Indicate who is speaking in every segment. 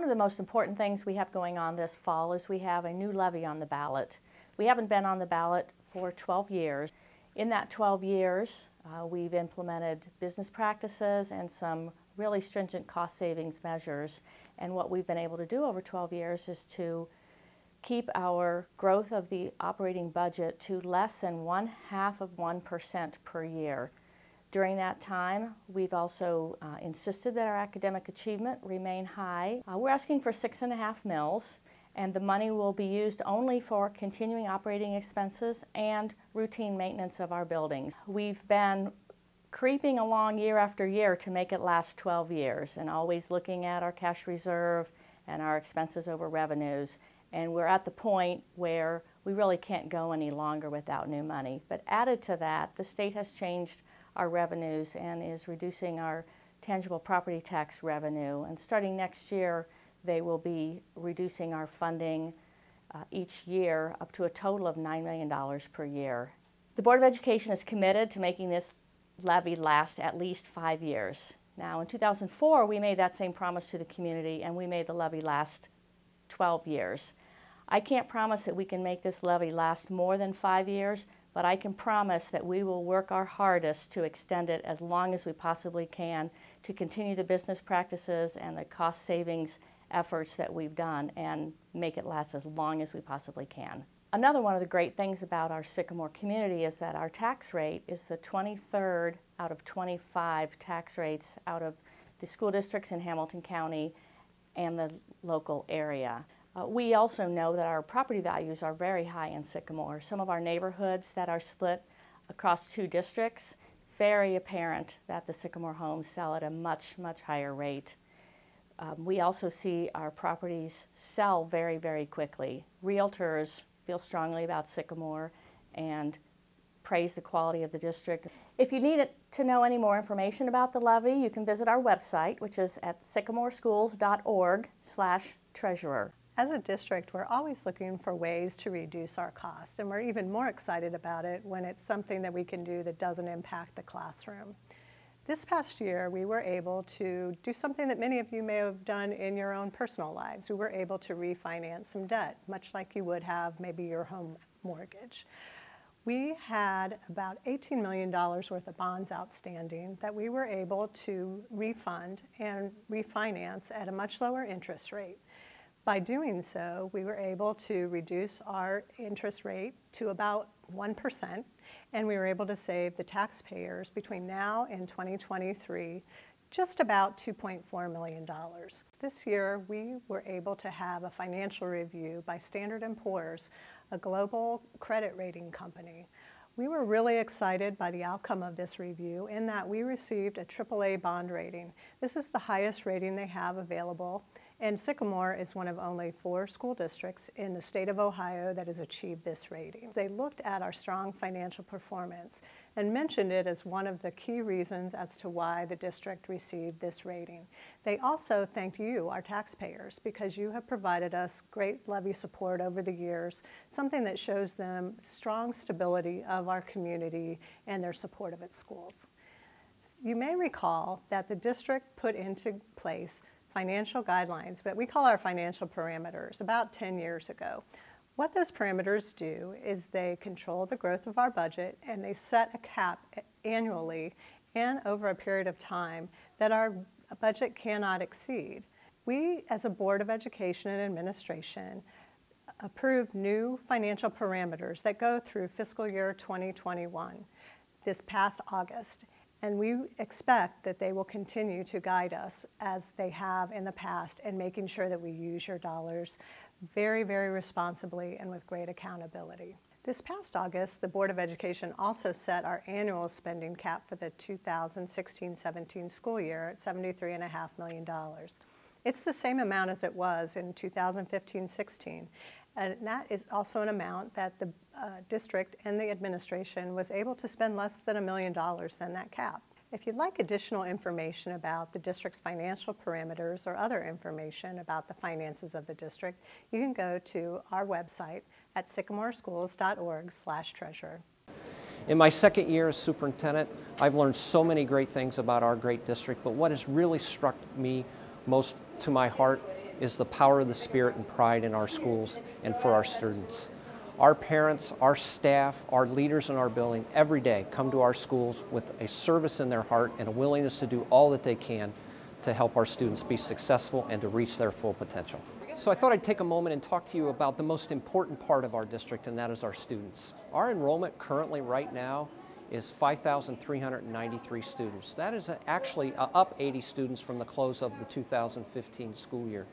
Speaker 1: One of the most important things we have going on this fall is we have a new levy on the ballot. We haven't been on the ballot for 12 years. In that 12 years, we've implemented business practices and some really stringent cost savings measures. And what we've been able to do over 12 years is to keep our growth of the operating budget to less than 0.5% per year. During that time, we've also insisted that our academic achievement remain high. We're asking for 6.5 mils, and the money will be used only for continuing operating expenses and routine maintenance of our buildings. We've been creeping along year after year to make it last 12 years and always looking at our cash reserve and our expenses over revenues. And we're at the point where we really can't go any longer without new money. But added to that, the state has changed our revenues and is reducing our tangible property tax revenue. And starting next year, they will be reducing our funding each year up to a total of $9 million per year. The Board of Education is committed to making this levy last at least 5 years. Now, in 2004, we made that same promise to the community, and we made the levy last 12 years. I can't promise that we can make this levy last more than 5 years, but I can promise that we will work our hardest to extend it as long as we possibly can to continue the business practices and the cost savings efforts that we've done and make it last as long as we possibly can. Another one of the great things about our Sycamore community is that our tax rate is the 23rd out of 25 tax rates out of the school districts in Hamilton County and the local area. We also know that our property values are very high in Sycamore. Some of our neighborhoods that are split across 2 districts, very apparent that the Sycamore homes sell at a much, much higher rate. We also see our properties sell very, very quickly. Realtors feel strongly about Sycamore and praise the quality of the district. If you need to know any more information about the levy, you can visit our website, which is at sycamoreschools.org/treasurer.
Speaker 2: As a district, we're always looking for ways to reduce our cost, and we're even more excited about it when it's something that we can do that doesn't impact the classroom. This past year, we were able to do something that many of you may have done in your own personal lives. We were able to refinance some debt, much like you would have maybe your home mortgage. We had about $18 million worth of bonds outstanding that we were able to refund and refinance at a much lower interest rate. By doing so, we were able to reduce our interest rate to about 1%, and we were able to save the taxpayers between now and 2023 just about $2.4 million. This year, we were able to have a financial review by Standard & Poor's, a global credit rating company. We were really excited by the outcome of this review in that we received a AAA bond rating. This is the highest rating they have available, and Sycamore is one of only 4 school districts in the state of Ohio that has achieved this rating. They looked at our strong financial performance and mentioned it as one of the key reasons as to why the district received this rating. They also thanked you, our taxpayers, because you have provided us great levy support over the years, something that shows them strong stability of our community and their support of its schools. You may recall that the district put into place financial guidelines that we call our financial parameters about 10 years ago. What those parameters do is they control the growth of our budget, and they set a cap annually and over a period of time that our budget cannot exceed. We, as a Board of Education and Administration, approved new financial parameters that go through fiscal year 2021 this past August. And we expect that they will continue to guide us as they have in the past in making sure that we use your dollars very, very responsibly and with great accountability. This past August, the Board of Education also set our annual spending cap for the 2016-17 school year at $73.5 million. It's the same amount as it was in 2015-16. And that is also an amount that the district and the administration was able to spend less than $1 million than that cap. If you'd like additional information about the district's financial parameters or other information about the finances of the district, you can go to our website at sycamoreschools.org/treasurer.
Speaker 3: In my second year as superintendent, I've learned so many great things about our great district, but what has really struck me most to my heart is the power of the Spirit and pride in our schools and for our students. Our parents, our staff, our leaders in our building every day come to our schools with a service in their heart and a willingness to do all that they can to help our students be successful and to reach their full potential. So I thought I'd take a moment and talk to you about the most important part of our district, and that is our students. Our enrollment currently right now is 5,393 students. That is actually up 80 students from the close of the 2015 school year.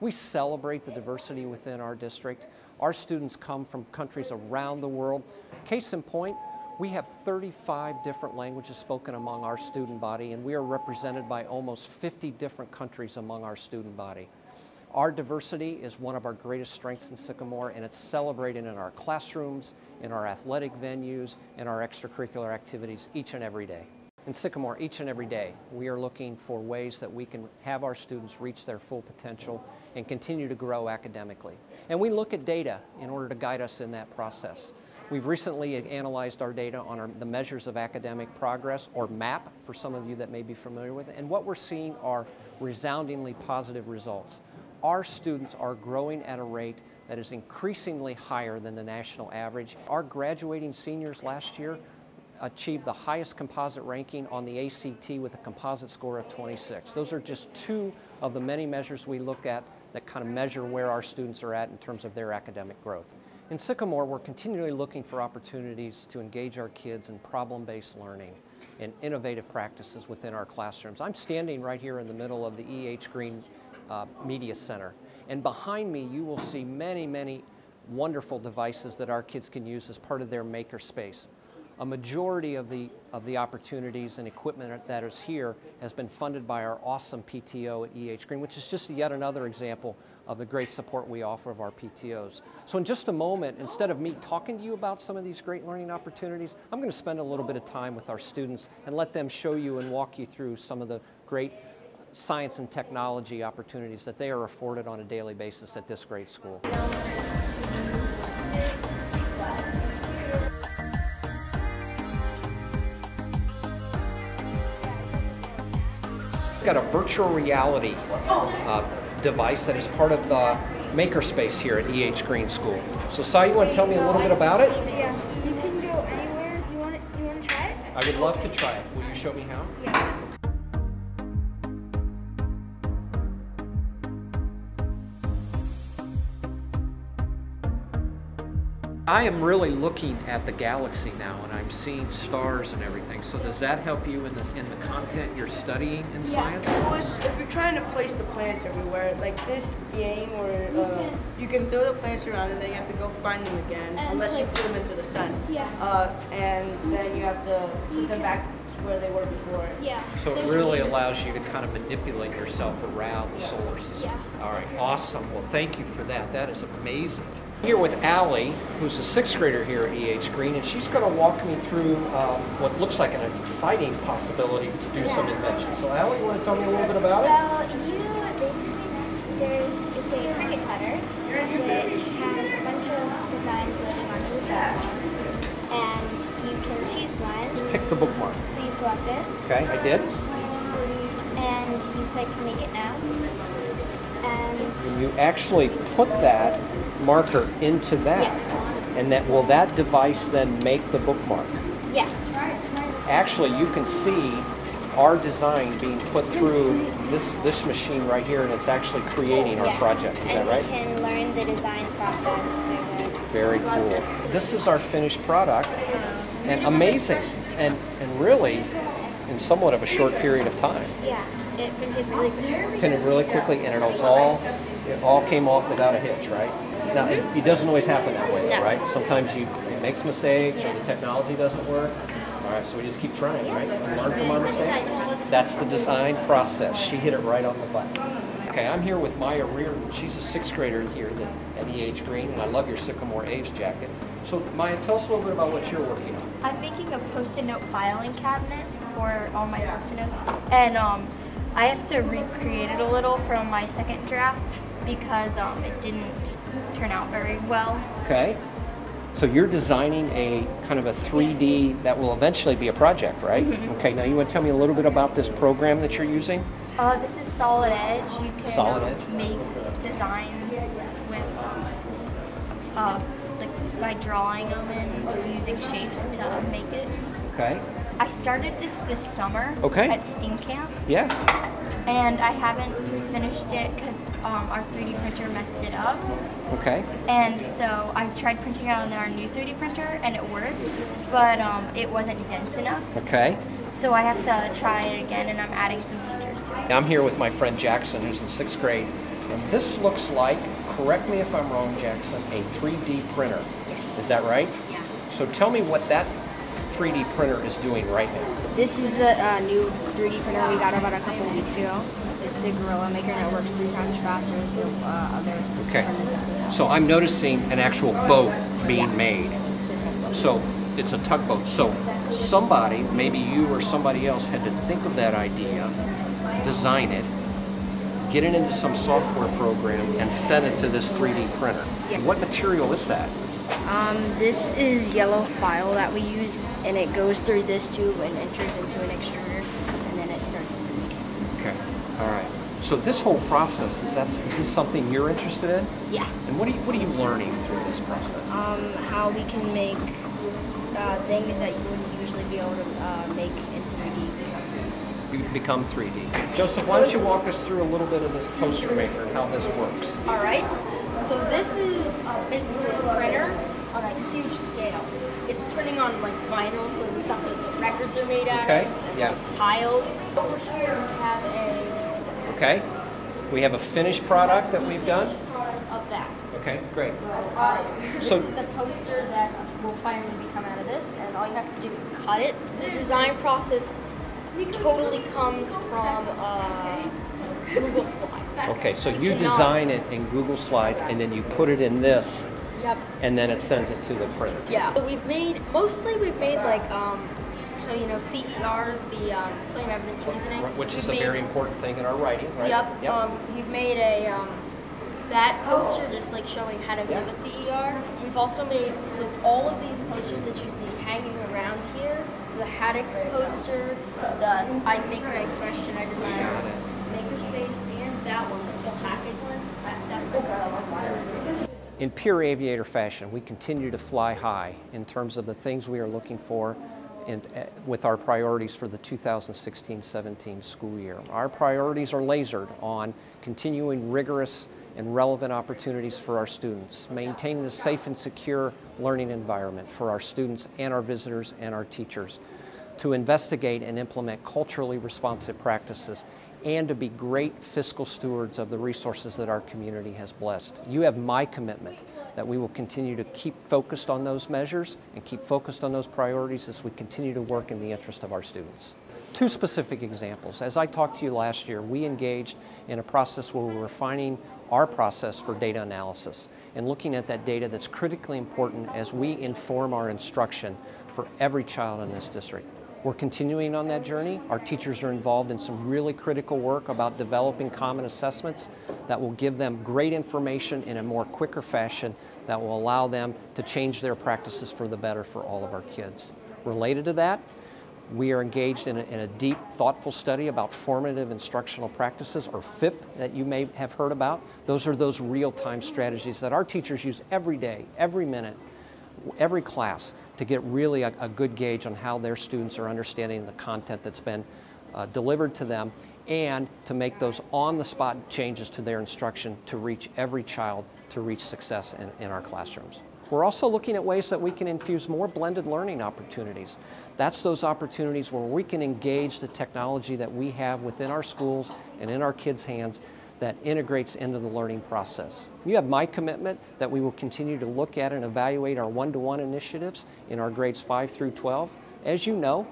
Speaker 3: We celebrate the diversity within our district. Our students come from countries around the world. Case in point, we have 35 different languages spoken among our student body, and we are represented by almost 50 different countries among our student body. Our diversity is one of our greatest strengths in Sycamore, and it's celebrated in our classrooms, in our athletic venues, in our extracurricular activities each and every day. In Sycamore, each and every day, we are looking for ways that we can have our students reach their full potential and continue to grow academically. And we look at data in order to guide us in that process. We've recently analyzed our data on the measures of academic progress, or MAP, for some of you that may be familiar with it, and what we're seeing are resoundingly positive results. Our students are growing at a rate that is increasingly higher than the national average. Our graduating seniors last year achieved the highest composite ranking on the ACT with a composite score of 26. Those are just two of the many measures we look at that kind of measure where our students are at in terms of their academic growth. In Sycamore, we're continually looking for opportunities to engage our kids in problem-based learning and innovative practices within our classrooms. I'm standing right here in the middle of the E.H. Greene Media Center, and behind me you will see many, many wonderful devices that our kids can use as part of their Makerspace. A majority of the opportunities and equipment that is here has been funded by our awesome PTO at E.H. Greene, which is just yet another example of the great support we offer of our PTOs. So in just a moment, instead of me talking to you about some of these great learning opportunities, I'm going to spend a little bit of time with our students and let them show you and walk you through some of the great science and technology opportunities that they are afforded on a daily basis at this great school. Got a virtual reality device that is part of the Makerspace here at E.H. Greene School. So Sai, you want to tell me a little bit about it?
Speaker 4: Yeah, you can go anywhere. You want to try it?
Speaker 3: I would love to try it. Will you show me how?
Speaker 4: Yeah.
Speaker 3: I am really looking at the galaxy now, and I'm seeing stars and everything. So does that help you in the content you're studying in science?
Speaker 5: Well, if you're trying to place the planets everywhere, like this game where you can throw the planets around and then you have to go find them again, unless you throw them into the sun.
Speaker 4: Yeah.
Speaker 5: And then you have to put them back where they were before.
Speaker 4: Yeah.
Speaker 3: So it really allows you to kind of manipulate yourself around the solar system.
Speaker 4: Yeah.
Speaker 3: All right, awesome. Well, thank you for that. That is amazing. Here with Allie, who's a 6th grader here at E.H. Greene, and she's going to walk me through what looks like an exciting possibility to do some invention. So Allie, you want to tell me a little bit about it?
Speaker 4: So you basically, it's a cricket cutter, which has a bunch of designs loaded onto the side, and you can choose one.
Speaker 3: Pick the bookmark.
Speaker 4: So you select it.
Speaker 3: Okay, I did.
Speaker 4: And you click Make It Now. And
Speaker 3: And you actually put that marker into that,
Speaker 4: Yes.
Speaker 3: and will that device then make the bookmark?
Speaker 4: yeah.
Speaker 3: Actually, you can see our design being put through this machine right here, and it's actually creating our
Speaker 4: Yes.
Speaker 3: project. Is that right?
Speaker 4: And you can learn the design process through this.
Speaker 3: Very cool. This is our finished product, and amazing, and really in somewhat of a short period of time.
Speaker 4: Yeah. It printed really quickly.
Speaker 3: Printed really quickly, and it all came off without a hitch, right? Now, it doesn't always happen that way,
Speaker 4: No.
Speaker 3: right? Sometimes it makes mistakes, or the technology doesn't work. All right, so we just keep trying, right? And learn from our mistakes. That's the design process. She hit it right on the button. Okay, I'm here with Maya Reardon. She's a 6th grader here at E.H. Greene, and I love your Sycamore Aves jacket. So Maya, tell us a little bit about what you're working on.
Speaker 6: I'm making a post-it note filing cabinet for all my post-it notes, and I have to recreate it a little from my second draft because it didn't turn out very well.
Speaker 3: Okay. So you're designing a kind of a 3D that will eventually be a project, right?
Speaker 6: Mm-hmm.
Speaker 3: Okay, now you want to tell me a little bit about this program that you're using?
Speaker 6: This is Solid Edge. You can
Speaker 3: Solid Edge.
Speaker 6: make designs with like by drawing them and using shapes to make it.
Speaker 3: Okay.
Speaker 6: I started this summer at STEAM Camp.
Speaker 3: Yeah.
Speaker 6: And I haven't finished it because our 3D printer messed it up.
Speaker 3: Okay.
Speaker 6: And so I tried printing it on our new 3D printer and it worked, but it wasn't dense enough.
Speaker 3: Okay.
Speaker 6: So I have to try it again, and I'm adding some features to it.
Speaker 3: I'm here with my friend Jackson, who's in 6th grade. And this looks like, correct me if I'm wrong, Jackson, a 3D printer.
Speaker 6: Yes.
Speaker 3: Is that right?
Speaker 6: Yeah.
Speaker 3: So tell me what that 3D printer is doing right now.
Speaker 7: This is the new 3D printer we got about a couple of weeks ago. It's the Gorilla Maker, and it works 3 times faster than the other printers.
Speaker 3: So I'm noticing an actual boat being made.
Speaker 7: It's a tugboat.
Speaker 3: So it's a tugboat. So somebody, maybe you or somebody else, had to think of that idea, design it, get it into some software program, and send it to this 3D printer.
Speaker 7: Yeah.
Speaker 3: What material is that?
Speaker 7: This is yellow file that we use, and it goes through this tube and enters into an extruder, and then it starts to make.
Speaker 3: Okay, all right. So this whole process, is this something you're interested in?
Speaker 7: Yeah.
Speaker 3: And what are you learning through this process?
Speaker 7: How we can make things that you wouldn't usually be able to make in 3D.
Speaker 3: Become 3D. Joseph, why don't you walk us through a little bit of this poster maker and how this works?
Speaker 1: All right. So this is basically a printer on a huge scale. It's printing on like vinyl, so the stuff that the records are made out of, and like tiles. Over here we have a...
Speaker 3: Okay. We have a finished product that we've done?
Speaker 1: Of that.
Speaker 3: Okay, great.
Speaker 1: This is the poster that will finally come out of this, and all you have to do is cut it. The design process totally comes from Google Slides.
Speaker 3: Okay, so you design it in Google Slides, and then you put it in this, and then it sends it to the printer.
Speaker 1: Yeah. So we've made like, so you know, CERs, the claim evidence reasoning.
Speaker 3: Which is a very important thing in our writing, right?
Speaker 1: Yep. We've made a that poster just like showing how to give a CER. We've also made, so all of these posters that you see hanging around here, so the Haddix poster, the I Think Right question I designed, Makerspace, and that one, the Phil Hackett one, that's what
Speaker 3: In pure aviator fashion, we continue to fly high in terms of the things we are looking for with our priorities for the 2016-17 school year. Our priorities are lasered on continuing rigorous and relevant opportunities for our students, maintaining a safe and secure learning environment for our students and our visitors and our teachers, to investigate and implement culturally responsive practices, and to be great fiscal stewards of the resources that our community has blessed. You have my commitment that we will continue to keep focused on those measures and keep focused on those priorities as we continue to work in the interest of our students. 2 specific examples. As I talked to you last year, we engaged in a process where we're refining our process for data analysis and looking at that data that's critically important as we inform our instruction for every child in this district. We're continuing on that journey. Our teachers are involved in some really critical work about developing common assessments that will give them great information in a more quicker fashion that will allow them to change their practices for the better for all of our kids. Related to that, we are engaged in a deep, thoughtful study about formative instructional practices, or FIP, that you may have heard about. Those are those real-time strategies that our teachers use every day, every minute, every class, to get really a good gauge on how their students are understanding the content that's been delivered to them, and to make those on-the-spot changes to their instruction to reach every child to reach success in our classrooms. We're also looking at ways that we can infuse more blended learning opportunities. That's those opportunities where we can engage the technology that we have within our schools and in our kids' hands that integrates into the learning process. You have my commitment that we will continue to look at and evaluate our one-to-one initiatives in our grades 5 through 12. As you know,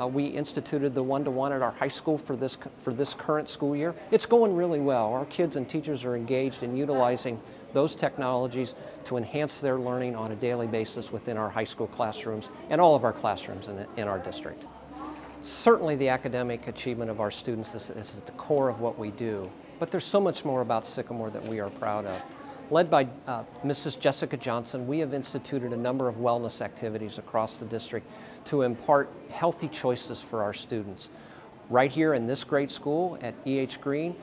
Speaker 3: we instituted the one-to-one at our high school for this current school year. It's going really well. Our kids and teachers are engaged in utilizing those technologies to enhance their learning on a daily basis within our high school classrooms and all of our classrooms in our district. Certainly the academic achievement of our students is at the core of what we do, but there's so much more about Sycamore that we are proud of. Led by Mrs. Jessica Johnson, we have instituted a number of wellness activities across the district to impart healthy choices for our students. Right here in this great school at E.H. Greene,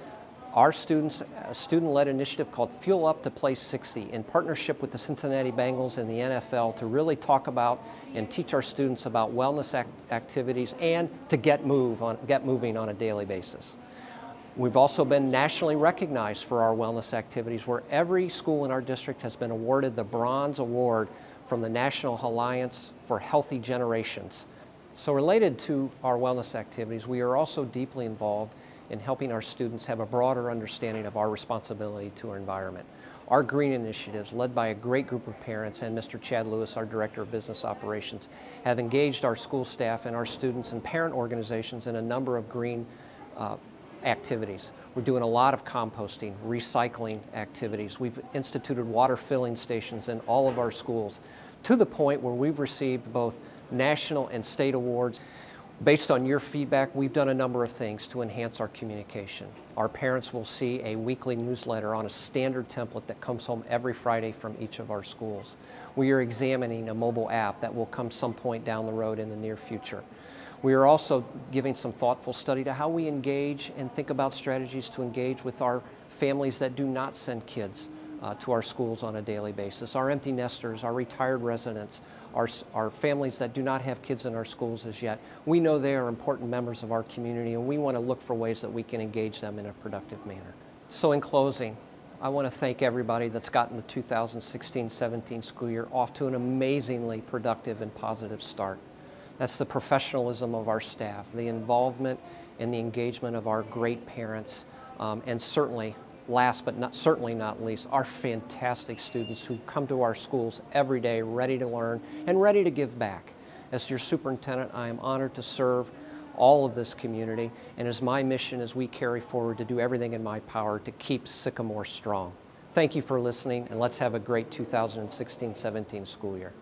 Speaker 3: our student-led initiative called Fuel Up to Play 60 in partnership with the Cincinnati Bengals and the NFL to really talk about and teach our students about wellness activities and to get moving on a daily basis. We've also been nationally recognized for our wellness activities, where every school in our district has been awarded the Bronze Award from the National Alliance for Healthy Generations. So related to our wellness activities, we are also deeply involved in helping our students have a broader understanding of our responsibility to our environment. Our Greene initiatives, led by a great group of parents and Mr. Chad Lewis, our Director of Business Operations, have engaged our school staff and our students and parent organizations in a number of Greene activities. We're doing a lot of composting, recycling activities. We've instituted water filling stations in all of our schools, to the point where we've received both national and state awards. Based on your feedback, we've done a number of things to enhance our communication. Our parents will see a weekly newsletter on a standard template that comes home every Friday from each of our schools. We are examining a mobile app that will come some point down the road in the near future. We are also giving some thoughtful study to how we engage and think about strategies to engage with our families that do not send kids to our schools on a daily basis. Our empty nesters, our retired residents, our families that do not have kids in our schools as yet. We know they are important members of our community, and we want to look for ways that we can engage them in a productive manner. So in closing, I want to thank everybody that's gotten the 2016-17 school year off to an amazingly productive and positive start. That's the professionalism of our staff, the involvement and the engagement of our great parents, and certainly, last but certainly not least, our fantastic students who come to our schools every day ready to learn and ready to give back. As your superintendent, I am honored to serve all of this community, and it's my mission as we carry forward to do everything in my power to keep Sycamore strong. Thank you for listening, and let's have a great 2016-17 school year.